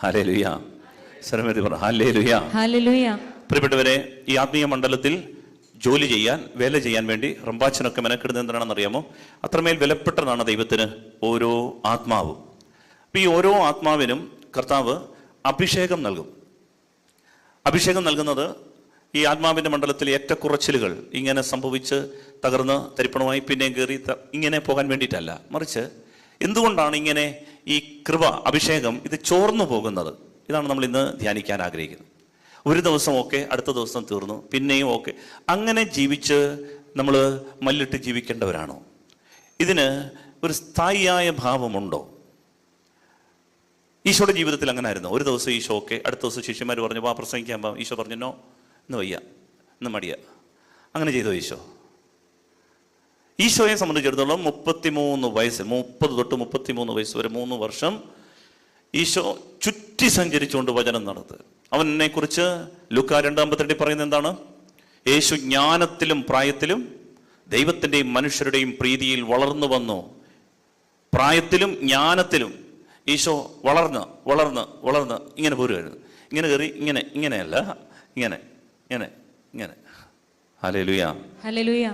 Hallelujah. സ്വരമേറ്റി പറ hallelujah. Hallelujah. പ്രിയപ്പെട്ടവരെ, ഈ ആത്മീയ മണ്ഡലത്തിൽ ജോലി ചെയ്യാൻ, വേല ചെയ്യാൻ വേണ്ടി റംബാച്ചനൊക്കെ മെനക്കെടുന്നത് എന്താണെന്ന് അറിയാമോ? അത്രമേൽ വിലപ്പെട്ടതാണ് ദൈവത്തിന് ഓരോ ആത്മാവും. അപ്പം ഈ ഓരോ ആത്മാവിനും കർത്താവ് അഭിഷേകം നൽകും. അഭിഷേകം നൽകുന്നത് ഈ ആത്മാവിൻ്റെ മണ്ഡലത്തിലെ ഏറ്റക്കുറച്ചിലുകൾ ഇങ്ങനെ സംഭവിച്ച് തകർന്ന് തരിപ്പണമായി പിന്നെയും കയറി ഇങ്ങനെ പോകാൻ വേണ്ടിയിട്ടല്ല, മറിച്ച് എന്തുകൊണ്ടാണ് ഇങ്ങനെ ഈ കൃപ, അഭിഷേകം ഇത് ചോർന്നു പോകുന്നത്? ഇതാണ് നമ്മൾ ഇന്ന് ധ്യാനിക്കാൻ ആഗ്രഹിക്കുന്നത്. ഒരു ദിവസം ഓക്കെ, അടുത്ത ദിവസം തീർന്നു, പിന്നെയും ഓക്കെ. അങ്ങനെ ജീവിച്ച് നമ്മൾ മല്ലിട്ട് ജീവിക്കേണ്ടവരാണോ? ഇതിന് ഒരു സ്ഥായിയായ ഭാവമുണ്ടോ? ഈശോയുടെ ജീവിതത്തിൽ അങ്ങനെ ആയിരുന്നു. ഒരു ദിവസം ഈശോ ഓക്കെ, അടുത്ത ദിവസം ശിഷ്യന്മാർ പറഞ്ഞു വാ പ്രസംഗിക്കാൻ പോകാം. ഈശോ പറഞ്ഞു നോ, ഇന്ന് വയ്യ, ഇന്ന് മടിയ. അങ്ങനെ ചെയ്തോ ഈശോ? ഈശോയെ സംബന്ധിച്ചിടത്തോളം 33 വയസ്സ്, 30 തൊട്ട് 33 വയസ്സ് വരെ 3 വർഷം ഈശോ ചുറ്റി സഞ്ചരിച്ചുകൊണ്ട് വചനം നടത്തുക. അവനെ കുറിച്ച് ലൂക്കാ 2:52 പറയുന്നത് എന്താണ്? യേശു ജ്ഞാനത്തിലും പ്രായത്തിലും ദൈവത്തിൻ്റെയും മനുഷ്യരുടെയും പ്രീതിയിൽ വളർന്നു വന്നു. പ്രായത്തിലും ജ്ഞാനത്തിലും ഈശോ വളർന്ന് വളർന്ന് വളർന്ന് ഇങ്ങനെ പോരുമായിരുന്നു. ഇങ്ങനെ കയറി ഇങ്ങനെയല്ല, ഇങ്ങനെ. ഹല്ലേലൂയ. ഹല്ലേലൂയ.